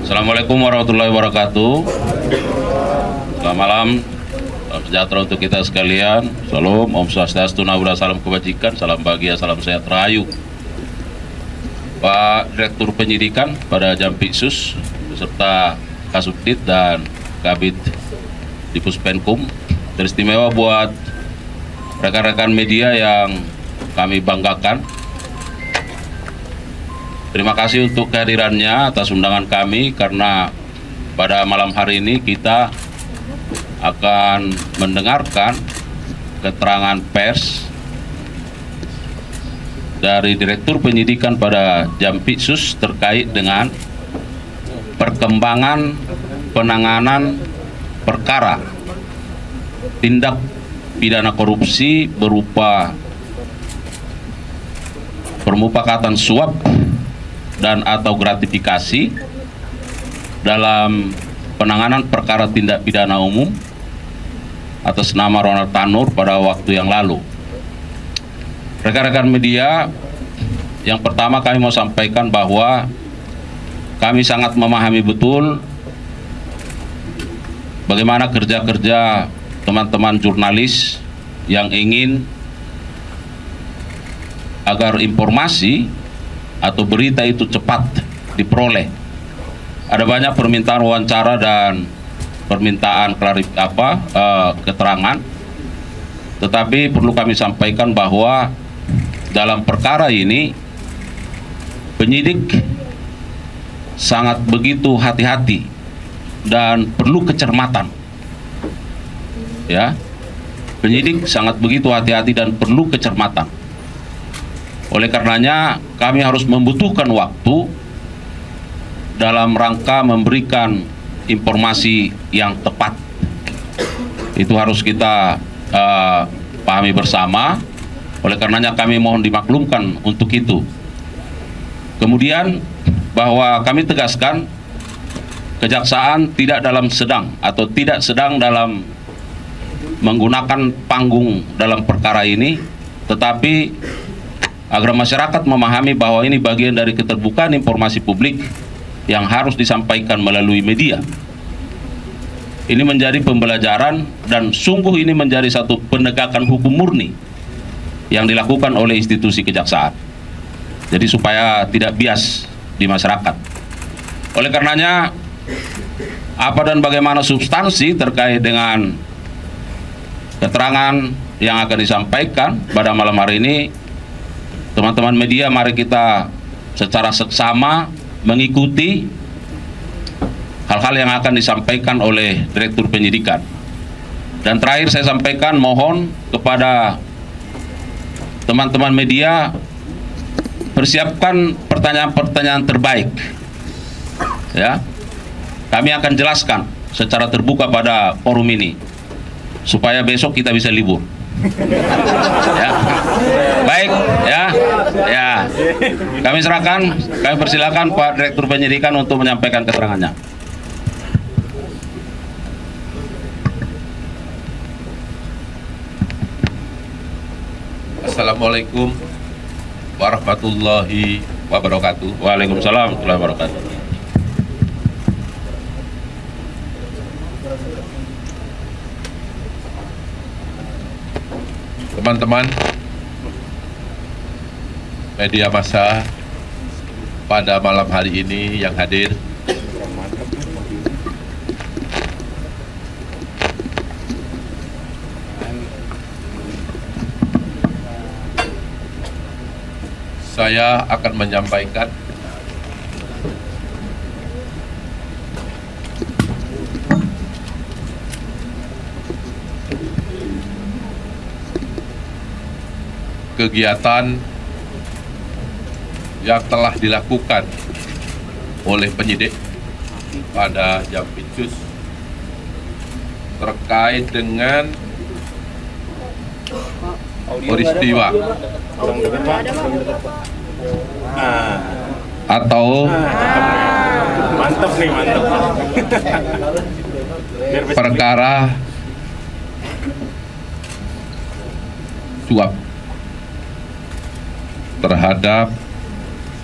Assalamualaikum warahmatullahi wabarakatuh. Selamat malam, salam sejahtera untuk kita sekalian. Salam, Om Swastiastu, Namo, salam kebajikan, salam bahagia, salam sehat rahayu. Pak Direktur Penyidikan pada Jampitsus beserta Kasubdit dan Kabid di Puspenkum, teristimewa buat rekan-rekan media yang kami banggakan. Terima kasih untuk kehadirannya atas undangan kami, karena pada malam hari ini kita akan mendengarkan keterangan pers dari Direktur Penyidikan pada Jampitsus terkait dengan perkembangan penanganan perkara tindak pidana korupsi berupa permufakatan suap dan atau gratifikasi dalam penanganan perkara tindak pidana umum atas nama Ronald Tanur pada waktu yang lalu. Rekan-rekan media, yang pertama kami mau sampaikan bahwa kami sangat memahami betul bagaimana kerja-kerja teman-teman jurnalis yang ingin agar informasi atau berita itu cepat diperoleh. Ada banyak permintaan wawancara dan permintaan keterangan, tetapi perlu kami sampaikan bahwa dalam perkara ini penyidik sangat begitu hati-hati dan perlu kecermatan. Ya, penyidik sangat begitu hati-hati dan perlu kecermatan. Oleh karenanya kami harus membutuhkan waktu dalam rangka memberikan informasi yang tepat. Itu harus kita pahami bersama. Oleh karenanya kami mohon dimaklumkan untuk itu. Kemudian bahwa kami tegaskan kejaksaan tidak sedang dalam menggunakan panggung dalam perkara ini, tetapi agar masyarakat memahami bahwa ini bagian dari keterbukaan informasi publik yang harus disampaikan melalui media. Ini menjadi pembelajaran dan sungguh ini menjadi satu penegakan hukum murni yang dilakukan oleh institusi kejaksaan. Jadi supaya tidak bias di masyarakat. Oleh karenanya apa dan bagaimana substansi terkait dengan keterangan yang akan disampaikan pada malam hari ini, teman-teman media, mari kita secara seksama mengikuti hal-hal yang akan disampaikan oleh Direktur Penyidikan. Dan terakhir saya sampaikan, mohon kepada teman-teman media, persiapkan pertanyaan-pertanyaan terbaik. Ya, kami akan jelaskan secara terbuka pada forum ini, supaya besok kita bisa libur. Ya. Baik, ya. Kami persilakan Pak Direktur Penyidikan untuk menyampaikan keterangannya. Assalamualaikum warahmatullahi wabarakatuh. Waalaikumsalam warahmatullahi wabarakatuh. Teman-teman media massa pada malam hari ini yang hadir, saya akan menyampaikan kegiatan yang telah dilakukan oleh penyidik pada Jampitsus terkait dengan peristiwa atau Mantap nih, mantap. perkara suap terhadap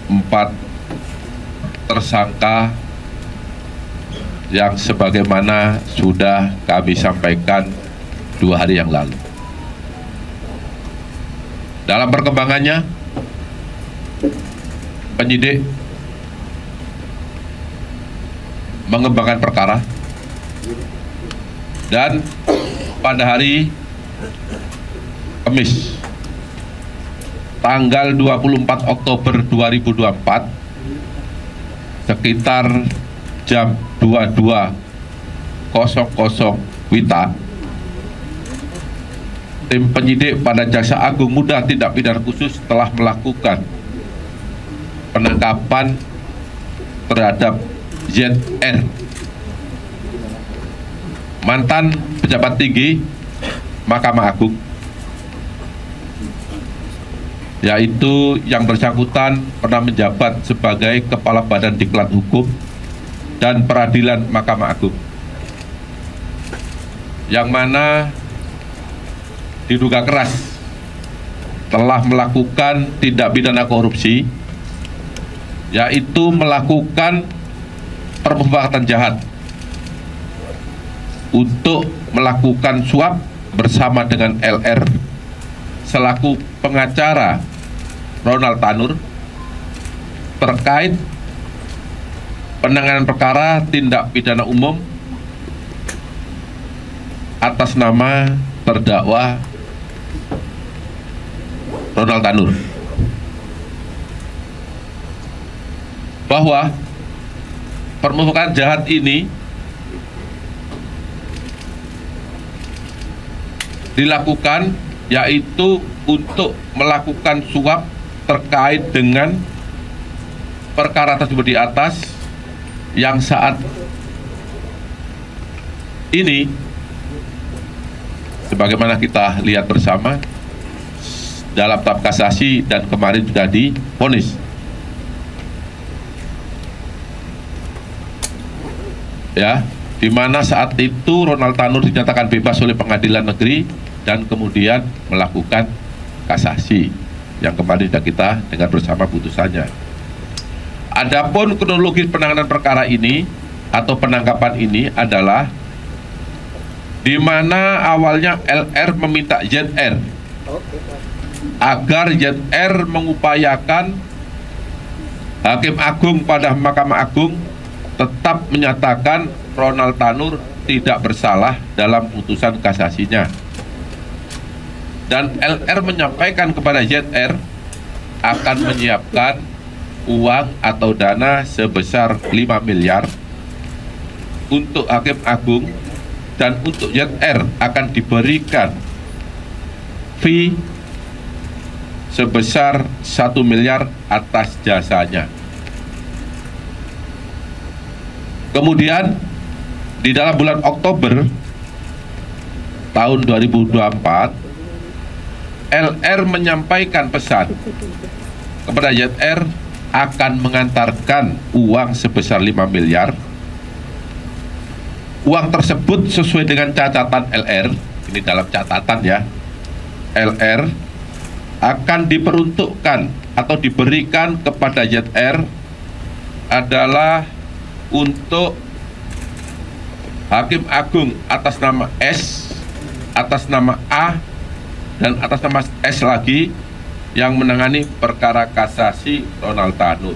4 tersangka yang sebagaimana sudah kami sampaikan 2 hari yang lalu. Dalam perkembangannya, penyidik mengembangkan perkara dan pada hari Kamis tanggal 24 Oktober 2024 sekitar jam 22.00 WITA, tim penyidik pada Jaksa Agung Muda Tindak Pidana Khusus telah melakukan penangkapan terhadap ZR, mantan pejabat tinggi Mahkamah Agung, yaitu yang bersangkutan pernah menjabat sebagai Kepala Badan Diklat Hukum dan Peradilan Mahkamah Agung, yang mana diduga keras telah melakukan tindak pidana korupsi, yaitu melakukan permufakatan jahat untuk melakukan suap bersama dengan LR selaku pengacara Ronald Tanur terkait penanganan perkara tindak pidana umum atas nama terdakwa Ronald Tanur, bahwa permukaan jahat ini dilakukan yaitu untuk melakukan suap terkait dengan perkara tersebut di atas, yang saat ini sebagaimana kita lihat bersama dalam tahap kasasi dan kemarin sudah divonis. Ya, di mana saat itu Ronald Tanur dinyatakan bebas oleh pengadilan negeri dan kemudian melakukan kasasi yang kemarin sudah kita dengar bersama putusannya. Adapun kronologis penanganan perkara ini atau penangkapan ini adalah di mana awalnya LR meminta ZR agar ZR mengupayakan Hakim Agung pada Mahkamah Agung tetap menyatakan Ronald Tanur tidak bersalah dalam putusan kasasinya, dan LR menyampaikan kepada ZR akan menyiapkan uang atau dana sebesar 5 miliar untuk Hakim Agung, dan untuk ZR akan diberikan fee sebesar 1 miliar atas jasanya. Kemudian di dalam bulan Oktober tahun 2024, LR menyampaikan pesan kepada ZR akan mengantarkan uang sebesar 5 miliar. Uang tersebut sesuai dengan catatan LR, ini dalam catatan ya, LR akan diperuntukkan atau diberikan kepada ZR adalah untuk Hakim Agung atas nama S, atas nama A, dan atas nama S lagi yang menangani perkara kasasi Ronald Tanur.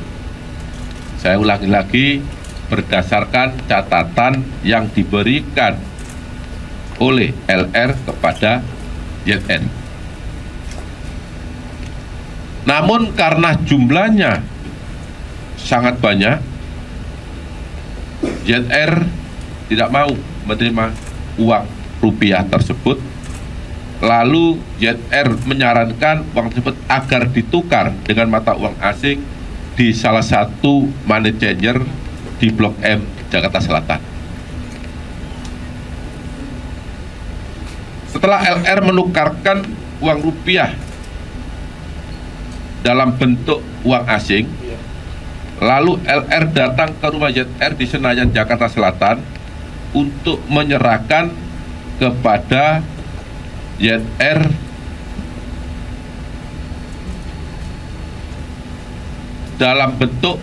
Saya ulangi lagi, berdasarkan catatan yang diberikan oleh LR kepada ZR. Namun karena jumlahnya sangat banyak, ZR tidak mau menerima uang rupiah tersebut. Lalu ZR menyarankan uang tersebut agar ditukar dengan mata uang asing di salah satu money changer di Blok M, Jakarta Selatan. Setelah LR menukarkan uang rupiah dalam bentuk uang asing, lalu LR datang ke rumah ZR di Senayan, Jakarta Selatan untuk menyerahkan kepada ZR dalam bentuk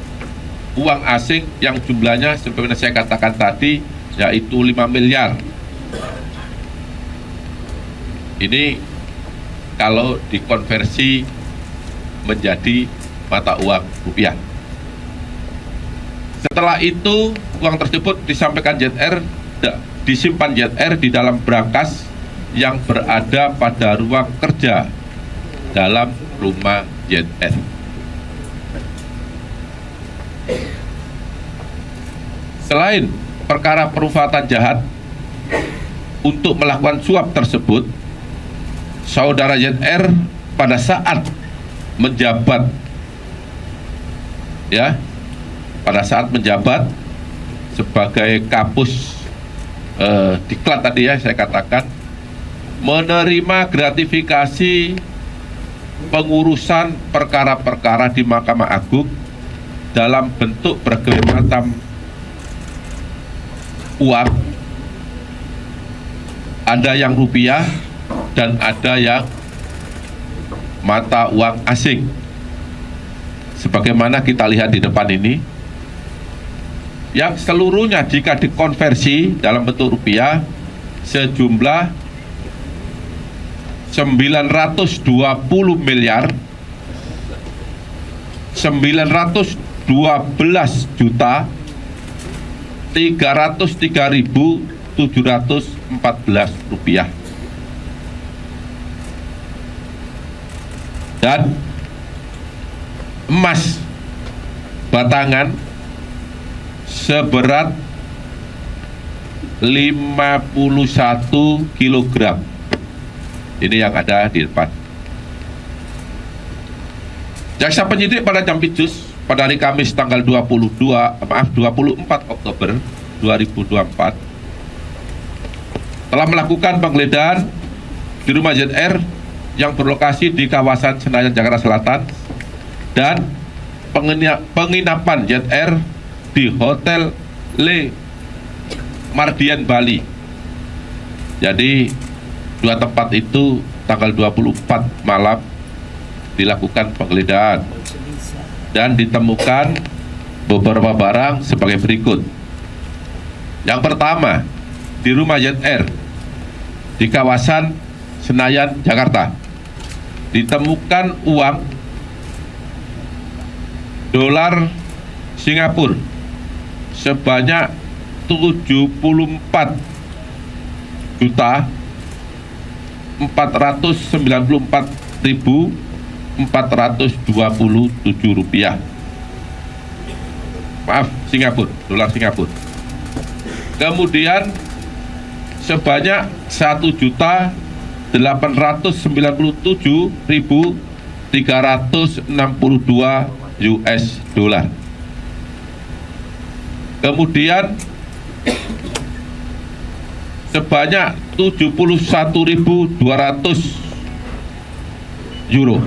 uang asing yang jumlahnya seperti saya katakan tadi, yaitu 5 miliar. Ini kalau dikonversi menjadi mata uang rupiah. Setelah itu uang tersebut disampaikan ZR, disimpan ZR di dalam brankas yang berada pada ruang kerja dalam rumah ZR. Selain perkara perbuatan jahat untuk melakukan suap tersebut, saudara ZR pada saat menjabat, sebagai Kapus Diklat tadi saya katakan, menerima gratifikasi pengurusan perkara-perkara di Mahkamah Agung dalam bentuk berbagai macam uang, ada yang rupiah dan ada yang mata uang asing. Sebagaimana kita lihat di depan ini, yang seluruhnya jika dikonversi dalam bentuk rupiah sejumlah 920 miliar 912 juta 303.714 rupiah. Dan emas batangan seberat 51 kg. Ini yang ada di depan. Jaksa penyidik pada Jampitsus pada hari Kamis tanggal 24 Oktober 2024 telah melakukan penggeledahan di rumah ZR yang berlokasi di kawasan Senayan, Jakarta Selatan, dan penginapan ZR di Hotel Le Mardian, Bali. Jadi dua tempat itu tanggal 24 malam dilakukan penggeledahan dan ditemukan beberapa barang sebagai berikut. Yang pertama, di rumah ZR di kawasan Senayan, Jakarta, ditemukan uang dolar Singapura sebanyak 74.494.427 rupiah. Maaf, Singapura, dolar Singapura. Kemudian sebanyak 1.897.362 US dollar. Kemudian sebanyak 71.200 euro.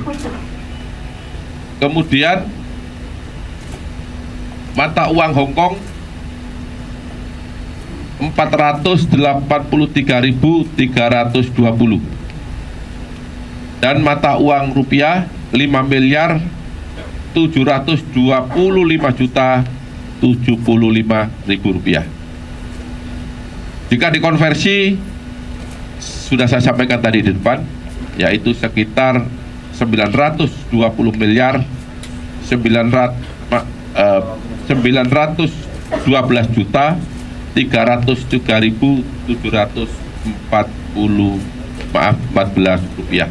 Kemudian mata uang Hongkong 483.320 dan mata uang rupiah 5.725.075.075 rupiah. Jika dikonversi, sudah saya sampaikan tadi di depan, yaitu sekitar 920 miliar 912 juta 303.714 rupiah.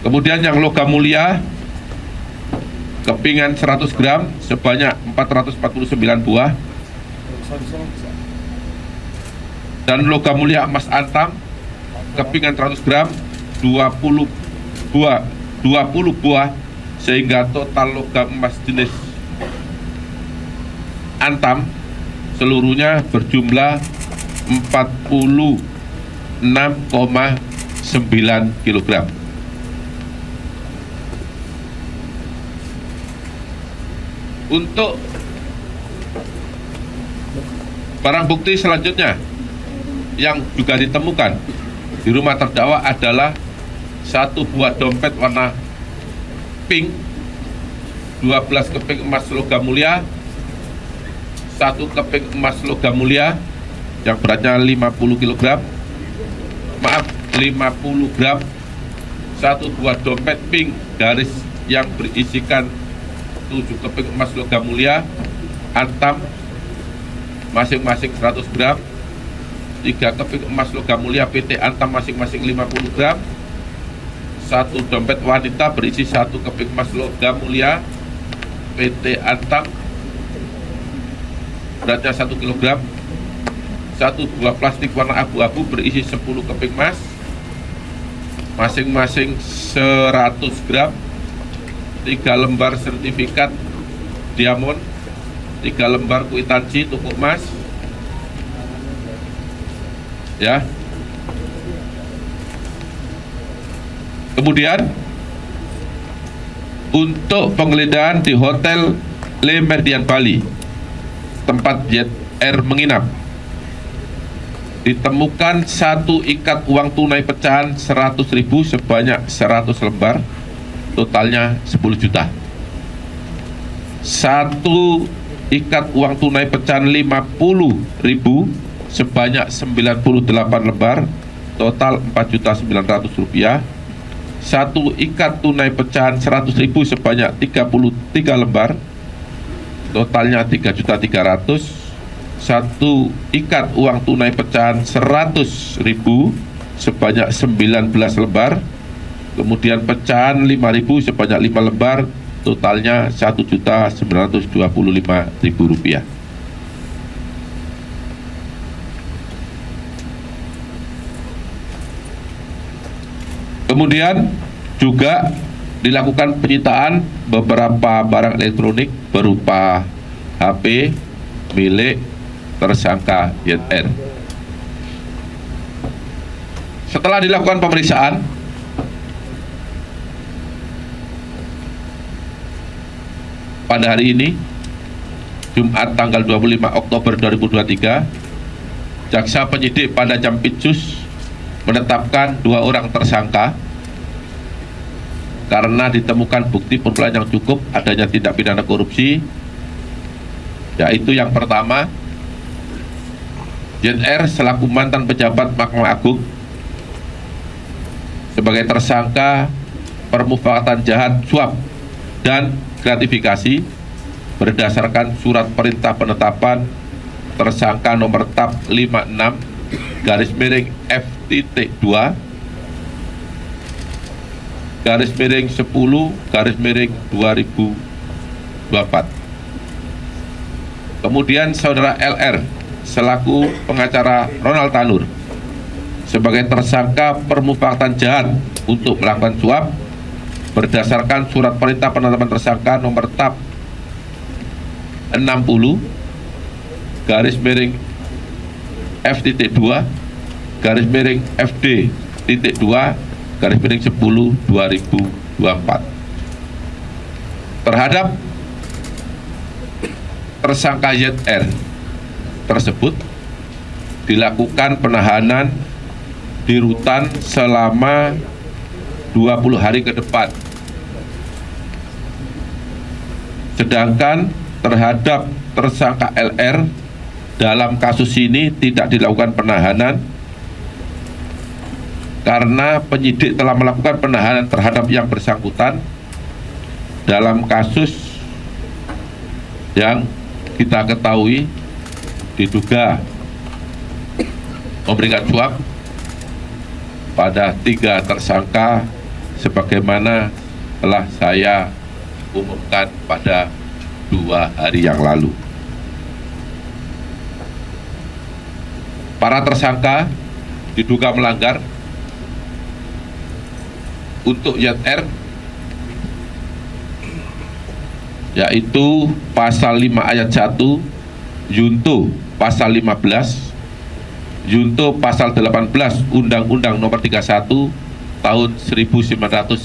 Kemudian yang logam mulia kepingan 100 gram sebanyak 449 buah, dan logam mulia emas antam kepingan 100 gram 20 buah, sehingga total logam emas jenis antam seluruhnya berjumlah 46,9 kg. Untuk barang bukti selanjutnya yang juga ditemukan di rumah terdakwa adalah satu buah dompet warna pink, 12 keping emas logam mulia, satu keping emas logam mulia yang beratnya 50 kg, 50 gram, satu buah dompet pink garis yang berisikan 7 keping emas logam mulia antam masing-masing 100 gram, 3 keping emas logam mulia PT antam masing-masing 50 gram, satu dompet wanita berisi 1 keping emas logam mulia PT antam beratnya 1 kg, satu buah plastik warna abu-abu berisi 10 keping emas masing-masing 100 gram, 3 lembar sertifikat diamond, 3 lembar kwitansi toko emas, ya. Kemudian untuk penggeledahan di Hotel Le Méridien Bali, tempat ZR menginap, ditemukan satu ikat uang tunai pecahan 100.000 sebanyak 100 lembar, totalnya 10 juta. Satu ikat uang tunai pecahan 50.000 sebanyak 98 lembar, total 4.900.000 rupiah. Satu ikat tunai pecahan 100.000 sebanyak 33 lembar, totalnya 3.300.000. Satu ikat uang tunai pecahan 100.000 sebanyak 19 lembar, kemudian pecahan 5.000 sebanyak 5 lembar, totalnya 1.925.000 rupiah. Kemudian juga dilakukan penyitaan beberapa barang elektronik berupa HP milik tersangka ZR. Setelah dilakukan pemeriksaan, pada hari ini, Jumat tanggal 25 Oktober 2023, jaksa penyidik pada Jampitsus menetapkan 2 orang tersangka karena ditemukan bukti permulaan yang cukup adanya tindak pidana korupsi, yaitu yang pertama, ZR selaku mantan pejabat Mahkamah Agung sebagai tersangka permufakatan jahat, suap, dan gratifikasi berdasarkan surat perintah penetapan tersangka nomor TAP 56/FT2 10/2024. Kemudian saudara LR selaku pengacara Ronald Tanur sebagai tersangka permufakatan jahat untuk melakukan suap berdasarkan surat perintah penetapan tersangka nomor TAP 60/FD.2/10/2024 terhadap tersangka ZR tersebut dilakukan penahanan di rutan selama 20 hari ke depan. Sedangkan terhadap tersangka LR dalam kasus ini tidak dilakukan penahanan karena penyidik telah melakukan penahanan terhadap yang bersangkutan dalam kasus yang kita ketahui diduga memberikan suap pada 3 tersangka sebagaimana telah saya umumkan pada 2 hari yang lalu. Para tersangka diduga melanggar untuk YR yaitu pasal 5 ayat 1, Junto pasal 15, Junto pasal 18 Undang-Undang Nomor 31 tahun 1999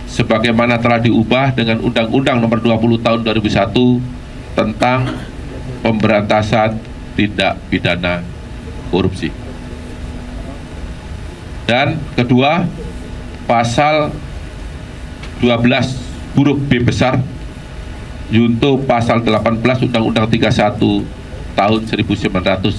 sebagaimana telah diubah dengan Undang-Undang Nomor 20 tahun 2001 tentang pemberantasan tindak pidana korupsi. Dan kedua, pasal 12 huruf B besar Junto pasal 18 Undang-Undang 31 tahun 1999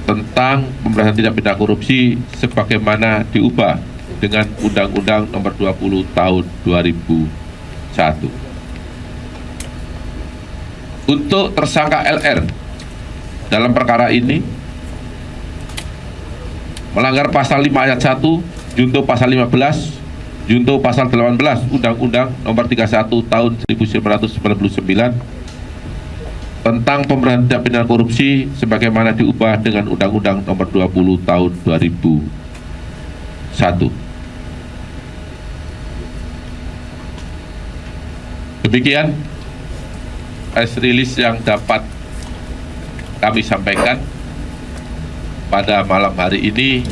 tentang pemberantasan tindak pidana korupsi sebagaimana diubah dengan Undang-Undang Nomor 20 tahun 2001. Untuk tersangka LR dalam perkara ini melanggar pasal 5 ayat 1, Junto pasal 15, Junto pasal 18 Undang-Undang Nomor 31 tahun 1999 tentang pemberantasan tindak pidana korupsi sebagaimana diubah dengan Undang-Undang Nomor 20 tahun 2001. Demikian press release yang dapat kami sampaikan pada malam hari ini.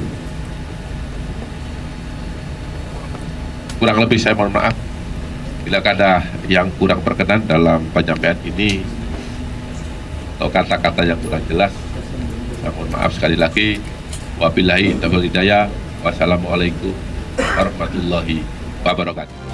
Kurang lebih saya mohon maaf bila ada yang kurang berkenan dalam penyampaian ini atau kata-kata yang kurang jelas. Saya mohon maaf sekali lagi. Wabillahi taufiq wal hidayah. Wassalamualaikum warahmatullahi wabarakatuh.